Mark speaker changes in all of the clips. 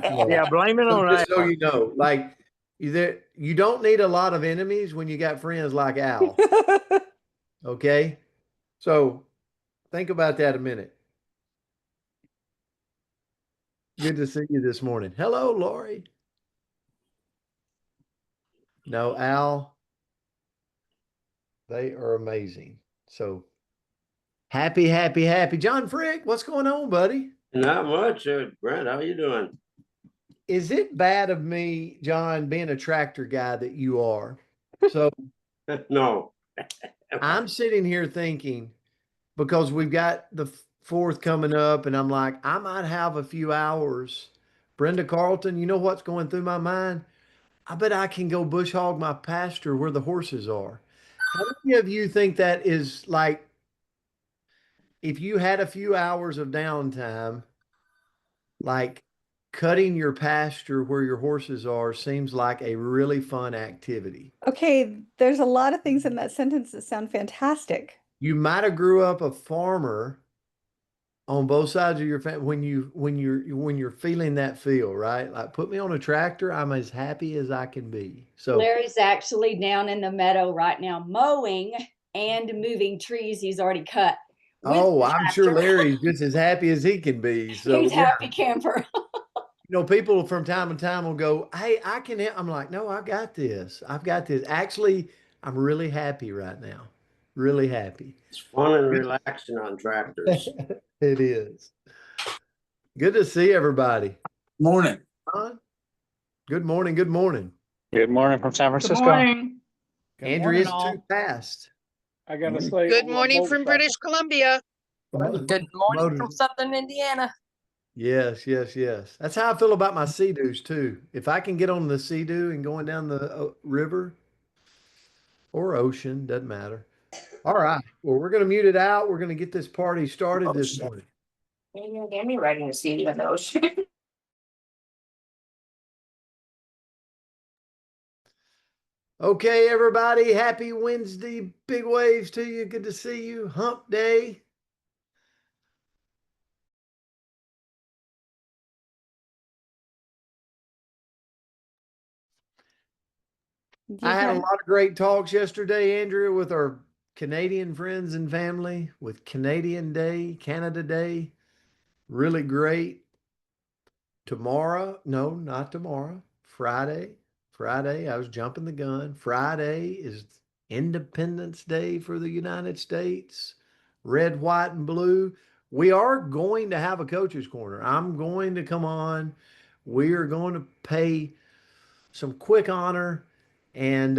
Speaker 1: Yeah, blame it on
Speaker 2: Just so
Speaker 1: Al.
Speaker 2: you know, like you don't need a lot of enemies when you got friends like Al. Okay, so think about that a minute. Good to see you this morning. Hello, Lori. No, Al, they are amazing. So happy, happy, happy. John Frick, what's going on, buddy?
Speaker 3: Not much, Brent. How you doing?
Speaker 2: Is it bad of me, John, being a tractor guy that you are? So
Speaker 3: No.
Speaker 2: I'm sitting here thinking, because we've got the fourth coming up, and I'm like, I might have a few hours. Brenda Carlton, you know what's going through my mind? I bet I can go bush hog my pasture where the horses are. How many of you think that is like, if you had a few hours of downtime, like cutting your pasture where your horses are seems like a really fun activity?
Speaker 4: Okay, there's a lot of things in that sentence that sound fantastic.
Speaker 2: You might have grew up a farmer on both sides of your family when you're feeling that feel, right? Like put me on a tractor, I'm as happy as I can be. So
Speaker 5: Larry's actually down in the meadow right now mowing and moving trees he's already cut.
Speaker 2: oh, I'm sure Larry's just as happy as he can be. So
Speaker 5: He's
Speaker 2: yeah,
Speaker 5: happy camper.
Speaker 2: people from time to time will go, "Hey, I can help." I'm like, "No, I've got this. I've got this." Actually, I'm really happy right now. Really happy.
Speaker 3: It's fun and relaxing on tractors.
Speaker 2: It is. Good to see everybody.
Speaker 6: Morning.
Speaker 2: Huh? Good morning. Good morning.
Speaker 1: Good morning from San
Speaker 7: Good
Speaker 1: Francisco.
Speaker 7: morning.
Speaker 2: Andrew, it's too fast.
Speaker 7: I gotta say.
Speaker 8: Good morning from British Columbia.
Speaker 9: Good morning from Southern Indiana.
Speaker 2: Yes, yes, yes. That's how I feel about my sea-doos too. If I can get on the sea-doo and going down the river or ocean, doesn't matter. All right. Well, we're going to mute it out. We're going to get this party started this morning.
Speaker 9: You get me riding a seat in the ocean.
Speaker 2: Okay, everybody. Happy Wednesday. Big waves to you. Good to see you. Hump day. I had a lot of great talks yesterday, Andrea, with our Canadian friends and family, with Canadian Day, Canada Day. Really great. Tomorrow, no, not tomorrow. Friday, I was jumping the gun. Friday is Independence Day for the United States. Red, white, and blue. We are going to have a coach's corner. I'm going to come on. We are going to pay some quick honor and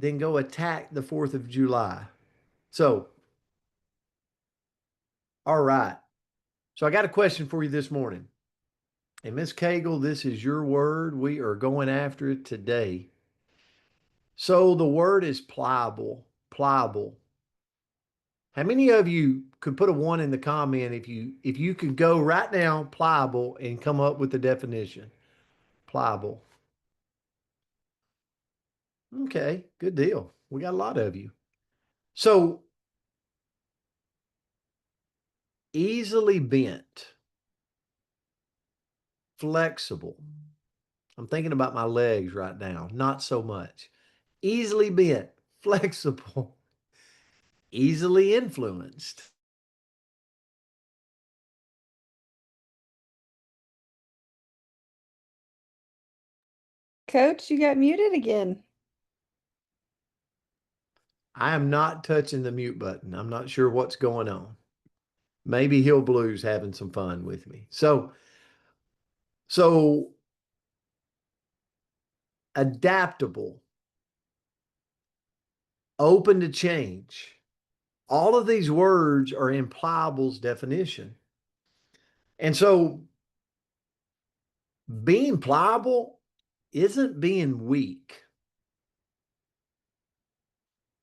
Speaker 2: then go attack the 4th of July. So, all right. So I got a question for you this morning. And Miss Cagle, this is your word. We are going after it today. So the word is pliable. Pliable. How many of you could put a 1 in the comment if you could go right now, pliable, and come up with the definition? Pliable. Okay, good deal. We got a lot of you. So easily bent, flexible. I'm thinking about my legs right now, not so much. Easily bent, flexible, easily influenced.
Speaker 4: Coach, you got muted again.
Speaker 2: I am not touching the mute button. I'm not sure what's going on. Maybe Hill Blues having some fun with me. So adaptable, open to change. All of these words are in Pliable's definition. And so being pliable isn't being weak.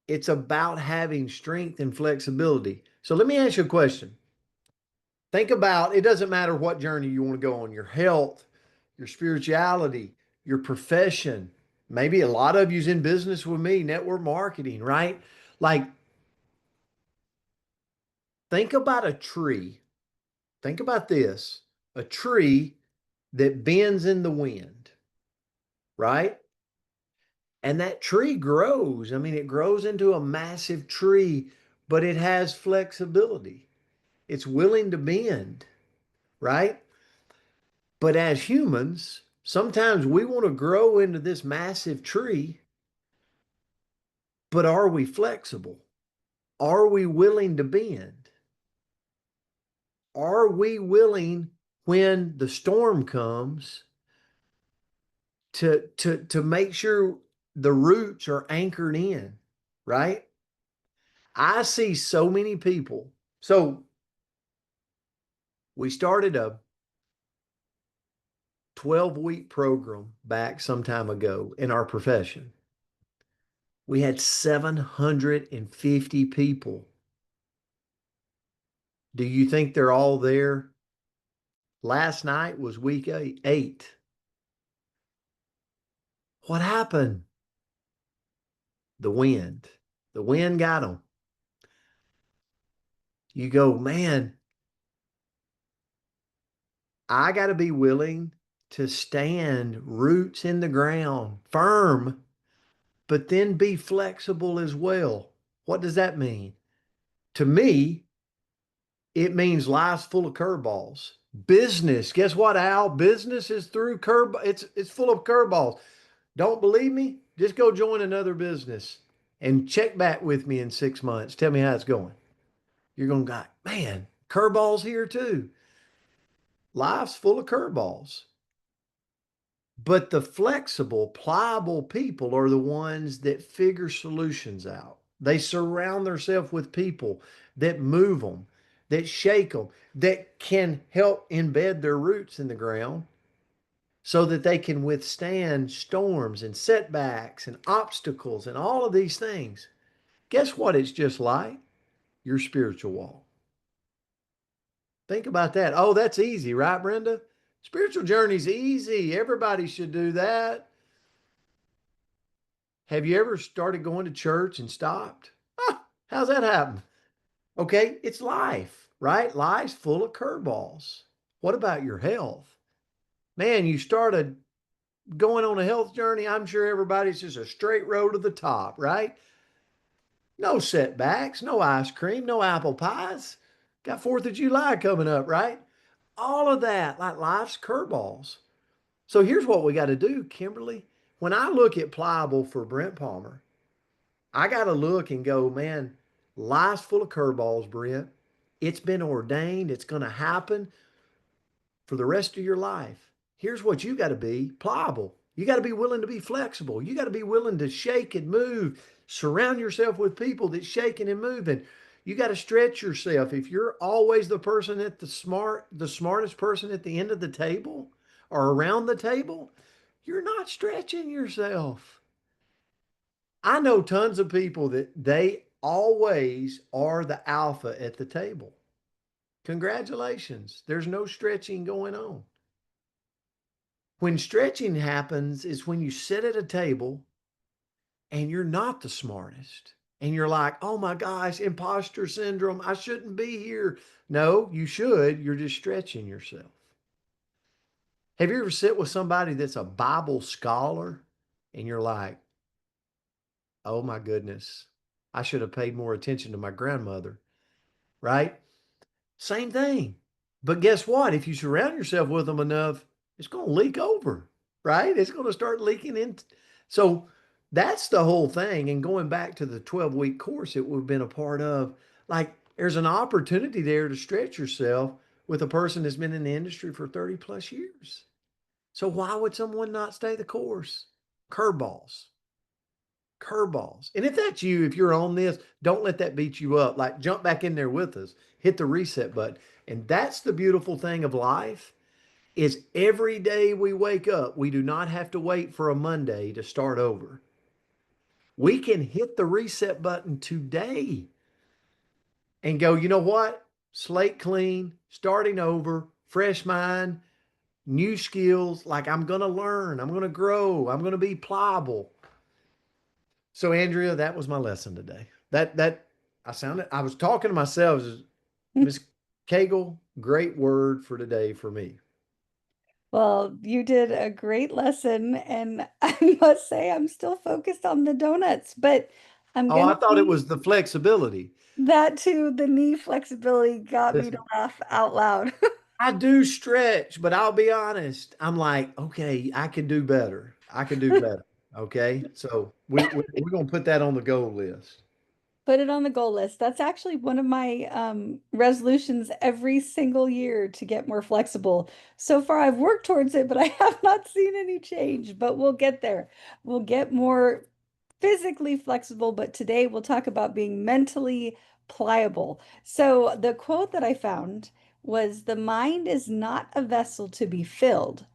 Speaker 2: It's about having strength and flexibility. So let me ask you a question. Think about, it doesn't matter what journey you want to go on, your health, your spirituality, your profession. Maybe a lot of you's in business with me, network marketing, right? Like, think about a tree. Think about this. A tree that bends in the wind, right? And that tree grows. I mean, it grows into a massive tree, but it has flexibility. It's willing to bend, right? But as humans, sometimes we want to grow into this massive tree, but are we flexible? Are we willing to bend? Are we willing when the storm comes to make sure the roots are anchored in, right? I see so many people. So we started a 12-week program back some time ago in our profession. We had 750 people. Do you think they're all there? Last night was week 8. What happened? The wind. The wind got them. You go, man, I got to be willing to stand roots in the ground, firm, but then be flexible as well. What does that mean? To me, it means life's full of curveballs. Business, guess what, Al? Business is through it's full of curveballs. Don't believe me? Just go join another business and check back with me in 6 months. Tell me how it's going. You're going to go, man, curveballs here too. Life's full of curveballs. But the flexible, pliable people are the ones that figure solutions out. They surround themselves with people that move them, that shake them, that can help embed their roots in the ground so that they can withstand storms and setbacks and obstacles and all of these things. Guess what? It's just like your spiritual walk. Think about that. Oh, that's easy, right, Brenda? Spiritual journey's easy. Everybody should do that. Have you ever started going to church and stopped? How's that happen? Okay, it's life, right? Life's full of curveballs. What about your health? Man, you started going on a health journey. I'm sure everybody's just a straight road to the top, right? No setbacks, no ice cream, no apple pies. Got 4th of July coming up, right? All of that, like life's curveballs. So here's what we got to do, Kimberly. When I look at Pliable for Brent Palmer, I got to look and go, man, life's full of curveballs, Brent. It's been ordained. It's going to happen for the rest of your life. Here's what you got to be, pliable. You got to be willing to be flexible. You got to be willing to shake and move. Surround yourself with people that shaking and moving. You got to stretch yourself. If you're always the person at the smartest person at the end of the table or around the table, you're not stretching yourself. I know tons of people that they always are the alpha at the table. Congratulations. There's no stretching going on. When stretching happens is when you sit at a table and you're not the smartest. And you're like, oh my gosh, imposter syndrome. I shouldn't be here. No, you should. You're just stretching yourself. Have you ever sit with somebody that's a Bible scholar and you're like, oh my goodness, I should have paid more attention to my grandmother, right? Same thing. But guess what? If you surround yourself with them enough, it's going to leak over, right? It's going to start leaking in. So that's the whole thing. And going back to the 12-week course it would have been a part of, like, there's an opportunity there to stretch yourself with a person that's been in the industry for 30 plus years. So why would someone not stay the course? Curveballs. Curveballs. And if that's you, if you're on this, don't let that beat you up. Like, jump back in there with us, hit the reset button. And that's the beautiful thing of life is every day we wake up, we do not have to wait for a Monday to start over. We can hit the reset button today and go, you know what? Slate clean, starting over, fresh mind, new skills. Like, I'm going to learn, I'm going to grow, I'm going to be pliable. So Andrea, that was my lesson today. I was talking to myself. Miss Cagle, great word for today for me.
Speaker 4: Well, you did a great lesson, and I must say I'm still focused on the donuts, but I'm
Speaker 2: Oh, I
Speaker 4: gonna
Speaker 2: thought it was the flexibility.
Speaker 4: that too, the knee flexibility got me to
Speaker 2: Listen,
Speaker 4: laugh out loud.
Speaker 2: I do stretch, but I'll be honest. I'm like, okay, I can do better. I can do better. Okay. So we're going to put that on the goal list.
Speaker 4: Put it on the goal list. That's actually one of my resolutions every single year to get more flexible. So far, I've worked towards it, but I have not seen any change. But we'll get there. We'll get more physically flexible. But today, we'll talk about being mentally pliable. So the quote that I found was, "The mind is not a vessel to be filled,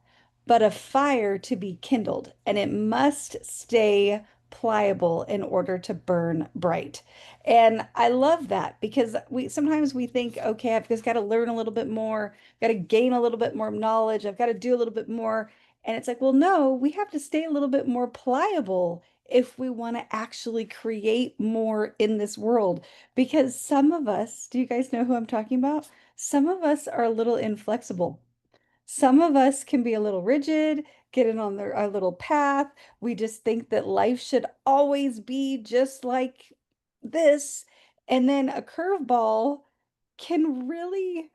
Speaker 4: but a fire to be kindled, and it must stay pliable in order to burn bright." And I love that because we sometimes we think, okay, I've just got to learn a little bit more, got to gain a little bit more knowledge, I've got to do a little bit more. And it's like, well, no, we have to stay a little bit more pliable if we want to actually create more in this world. Because some of us, do you guys know who I'm talking about? Some of us are a little inflexible. Some of us can be a little rigid, get in on our little path. We just think that life should always be just like this. And then a curveball can really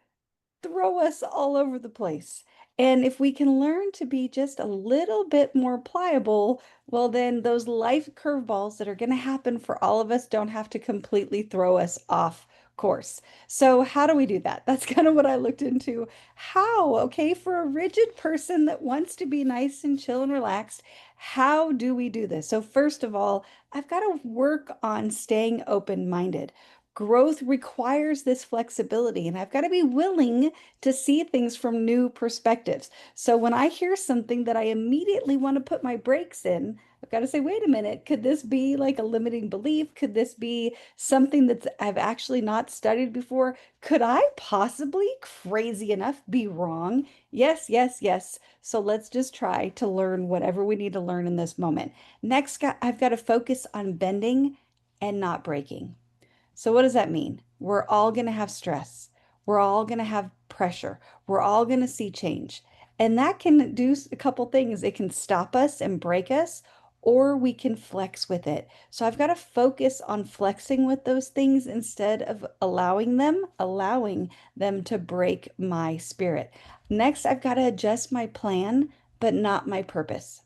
Speaker 4: throw us all over the place. And if we can learn to be just a little bit more pliable, well, then those life curveballs that are going to happen for all of us don't have to completely throw us off course. So, how do we do that? That's kind of what I looked into. How, okay, for a rigid person that wants to be nice and chill and relaxed, how do we do this? So, first of all, I've got to work on staying open-minded. Growth requires this flexibility, and I've got to be willing to see things from new perspectives. So when I hear something that I immediately want to put my brakes in, I've got to say, wait a minute, could this be like a limiting belief? Could this be something that I've actually not studied before? Could I possibly, crazy enough, be wrong? Yes, yes, yes. So let's just try to learn whatever we need to learn in this moment. Next, I've got to focus on bending and not breaking. So, what does that mean? We're all going to have stress. We're all going to have pressure. We're all going to see change. And that can do a couple things. It can stop us and break us, or we can flex with it. So, I've got to focus on flexing with those things instead of allowing them to break my spirit. Next, I've got to adjust my plan, but not my purpose.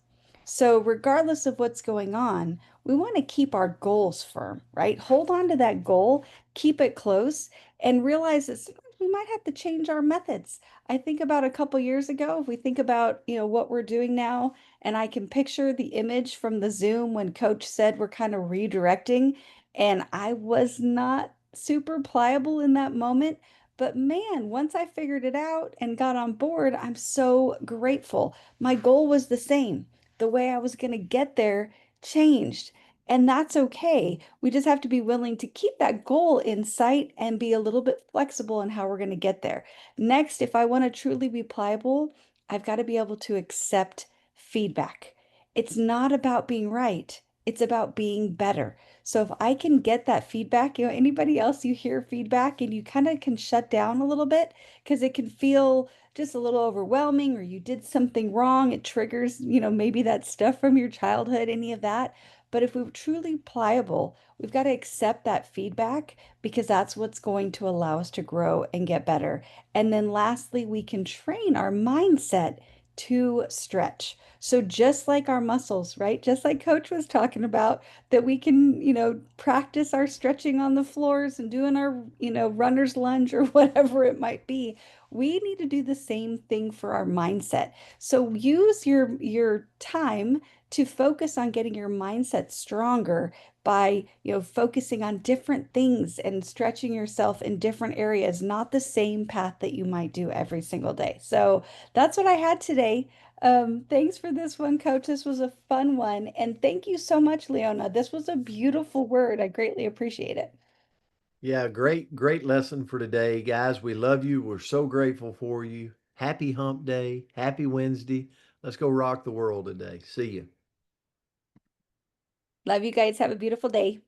Speaker 4: So, regardless of what's going on, we want to keep our goals firm, right? Hold on to that goal, keep it close, and realize that sometimes we might have to change our methods. I think about a couple years ago, if we think about, what we're doing now, and I can picture the image from the Zoom when Coach said we're kind of redirecting, and I was not super pliable in that moment. But man, once I figured it out and got on board, I'm so grateful. My goal was the same. The way I was going to get there changed. And that's okay. We just have to be willing to keep that goal in sight and be a little bit flexible in how we're going to get there. Next, if I want to truly be pliable, I've got to be able to accept feedback. It's not about being right, it's about being better. So if I can get that feedback, anybody else you hear feedback and you kind of can shut down a little bit because it can feel just a little overwhelming or you did something wrong, it triggers, maybe that stuff from your childhood, any of that. But if we're truly pliable, we've got to accept that feedback because that's what's going to allow us to grow and get better. And then lastly, we can train our mindset to stretch. So just like our muscles, right? Just like Coach was talking about, that we can, practice our stretching on the floors and doing our, runner's lunge or whatever it might be. We need to do the same thing for our mindset. So use your time to focus on getting your mindset stronger by, focusing on different things and stretching yourself in different areas, not the same path that you might do every single day. So that's what I had today. Thanks for this one, Coach. This was a fun one. And thank you so much, Leona. This was a beautiful word. I greatly appreciate it.
Speaker 2: Yeah, great lesson for today, guys. We love you. We're so grateful for you. Happy hump day. Happy Wednesday. Let's go rock the world today. See you.
Speaker 4: Love you guys. Have a beautiful day.